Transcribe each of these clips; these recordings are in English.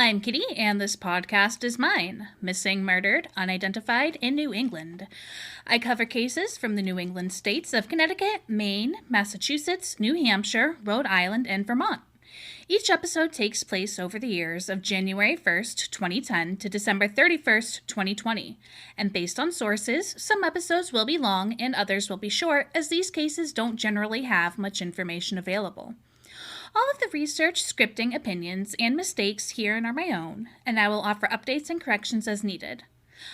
I'm Kitty, and this podcast is mine. Missing, Murdered, Unidentified in New England. I cover cases from the New England states of Connecticut, Maine, Massachusetts, New Hampshire, Rhode Island, and Vermont. Each episode takes place over the years of January 1st, 2010 to December 31st, 2020. And based on sources, some episodes will be long and others will be short, as these cases don't generally have much information available. All of the research, scripting, opinions, and mistakes herein are my own, and I will offer updates and corrections as needed.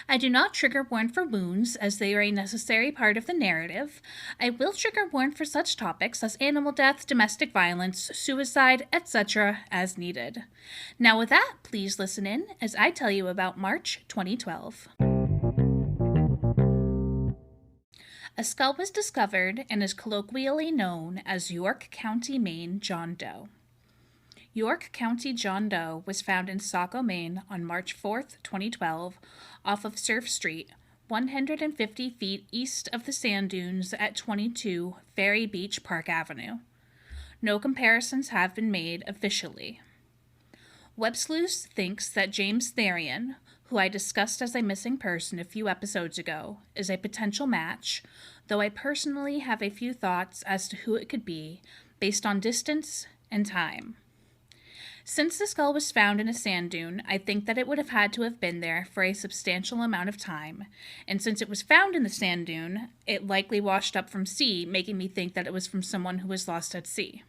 I do not trigger warn for wounds, as they are a necessary part of the narrative. I will trigger warn for such topics as animal death, domestic violence, suicide, etc. as needed. Now with that, please listen in as I tell you about March 2012. A skull was discovered and is colloquially known as York County, Maine John Doe. York County John Doe was found in Saco, Maine on March 4, 2012, off of Surf Street, 150 feet east of the sand dunes at 22 Ferry Beach Park Avenue. No comparisons have been made officially. Websleuth thinks that James Therian, who I discussed as a missing person a few episodes ago, is a potential match, though I personally have a few thoughts as to who it could be, based on distance and time. Since the skull was found in a sand dune, I think that it would have had to have been there for a substantial amount of time, and since it was found in the sand dune, it likely washed up from sea, making me think that it was from someone who was lost at sea.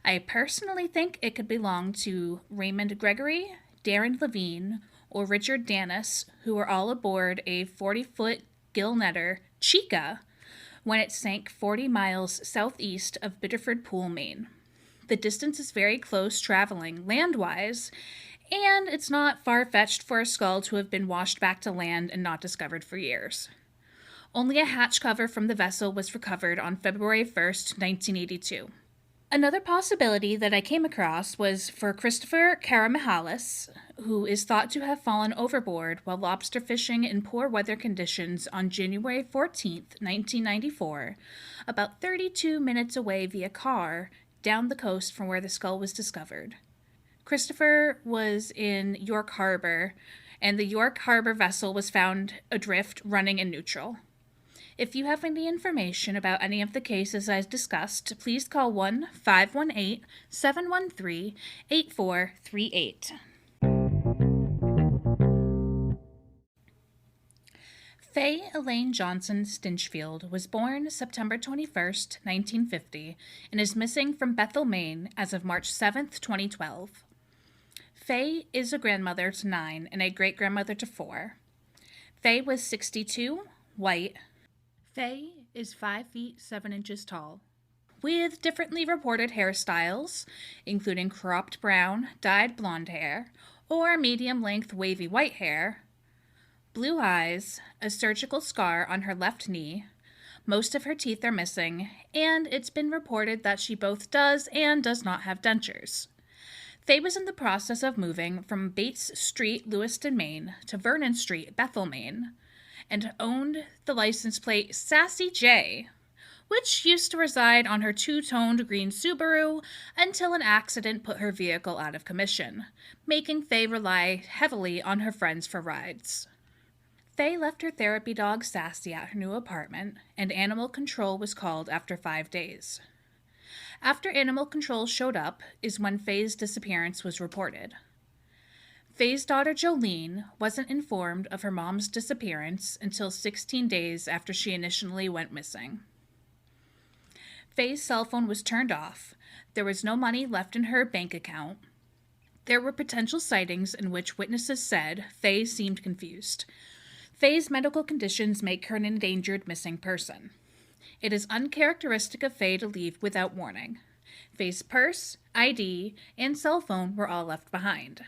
I personally think it could belong to Raymond Gregory, Darren Levine, or Richard Danis, who were all aboard a 40-foot gill netter, Chica, when it sank 40 miles southeast of Biddeford Pool, Maine. The distance is very close traveling land-wise, and it's not far-fetched for a skull to have been washed back to land and not discovered for years. Only a hatch cover from the vessel was recovered on February 1st, 1982. Another possibility that I came across was for Christopher Karamihalis, who is thought to have fallen overboard while lobster fishing in poor weather conditions on January 14th, 1994, about 32 minutes away via car down the coast from where the skull was discovered. Christopher was in York Harbor, and the York Harbor vessel was found adrift, running in neutral. If you have any information about any of the cases I've discussed, please call 1-518-713-8438. Faye Elain Johnson Stinchfield was born September 21, 1950, and is missing from Bethel, Maine as of March 7, 2012. Faye is a grandmother to 9 and a great-grandmother to 4. Faye was 62, white. Faye is 5 feet 7 inches tall, with differently reported hairstyles, including cropped brown, dyed blonde hair, or medium-length wavy white hair, blue eyes, a surgical scar on her left knee, most of her teeth are missing, and it's been reported that she both does and does not have dentures. Faye was in the process of moving from Bates Street, Lewiston, Maine, to Vernon Street, Bethel, Maine, and owned the license plate Sassy J, which used to reside on her two-toned green Subaru until an accident put her vehicle out of commission, making Faye rely heavily on her friends for rides. Faye left her therapy dog Sassy at her new apartment, and animal control was called after 5 days. After animal control showed up is when Faye's disappearance was reported. Faye's daughter Jolene wasn't informed of her mom's disappearance until 16 days after she initially went missing. Faye's cell phone was turned off. There was no money left in her bank account. There were potential sightings in which witnesses said Faye seemed confused. Faye's medical conditions make her an endangered missing person. It is uncharacteristic of Faye to leave without warning. Faye's purse, ID, and cell phone were all left behind.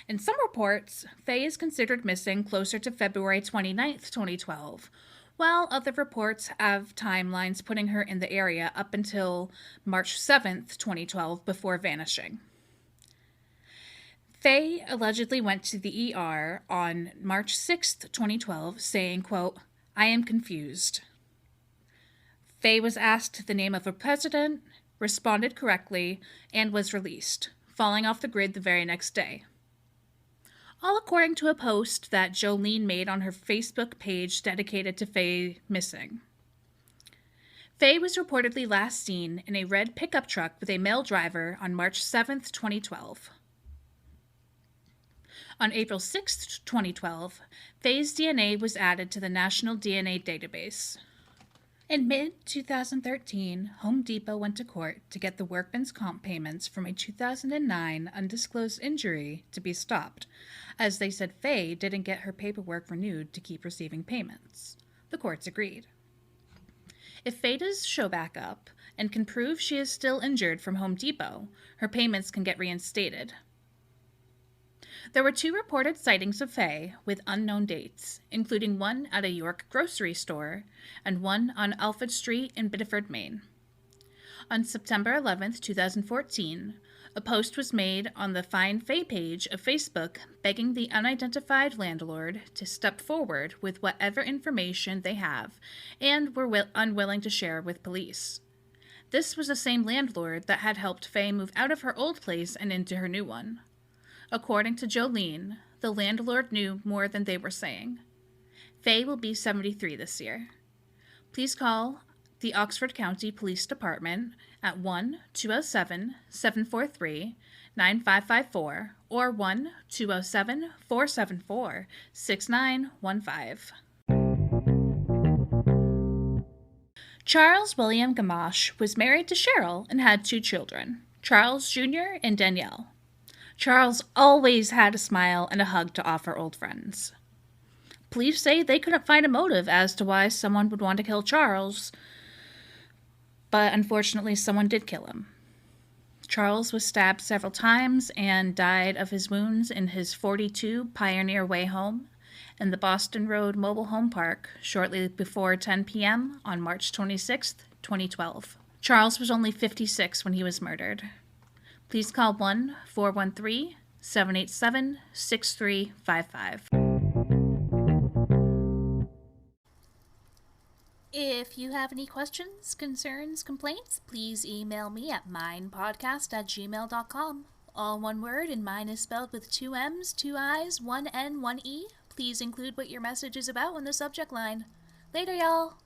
In some reports, Faye is considered missing closer to February 29, 2012, while other reports have timelines putting her in the area up until March 7, 2012, before vanishing. Faye allegedly went to the ER on March 6, 2012, saying, quote, "I am confused." Faye was asked the name of a president, responded correctly, and was released, falling off the grid the very next day. all according to a post that Jolene made on her Facebook page dedicated to Faye missing. Faye was reportedly last seen in a red pickup truck with a male driver on March 7, 2012. On April 6, 2012, Faye's DNA was added to the National DNA Database. In mid-2013, Home Depot went to court to get the workman's comp payments from a 2009 undisclosed injury to be stopped, as they said Faye didn't get her paperwork renewed to keep receiving payments. The courts agreed. If Faye does show back up and can prove she is still injured from Home Depot, her payments can get reinstated. There were 2 reported sightings of Faye with unknown dates, including one at a York grocery store and one on Alfred Street in Biddeford, Maine. On September 11, 2014, a post was made on the Find Faye page of Facebook begging the unidentified landlord to step forward with whatever information they have and were unwilling to share with police. This was the same landlord that had helped Faye move out of her old place and into her new one. According to Jolene, the landlord knew more than they were saying. Faye will be 73 this year. Please call the Oxford County Police Department at 1-207-743-9554 or 1-207-474-6915. Charles William Gamache was married to Cheryl and had 2 children, Charles Jr. and Danielle. Charles always had a smile and a hug to offer old friends. Police say they couldn't find a motive as to why someone would want to kill Charles, but unfortunately someone did kill him. Charles was stabbed several times and died of his wounds in his 42 Pioneer Way home in the Boston Road Mobile Home Park shortly before 10 p.m. on March 26, 2012. Charles was only 56 when he was murdered. Please call 1-413-787-6355. If you have any questions, concerns, complaints, please email me at minepodcast@gmail.com. All one word, and mine is spelled with 2 M's, 2 I's, 1 N, 1 E. Please include what your message is about in the subject line. Later, y'all!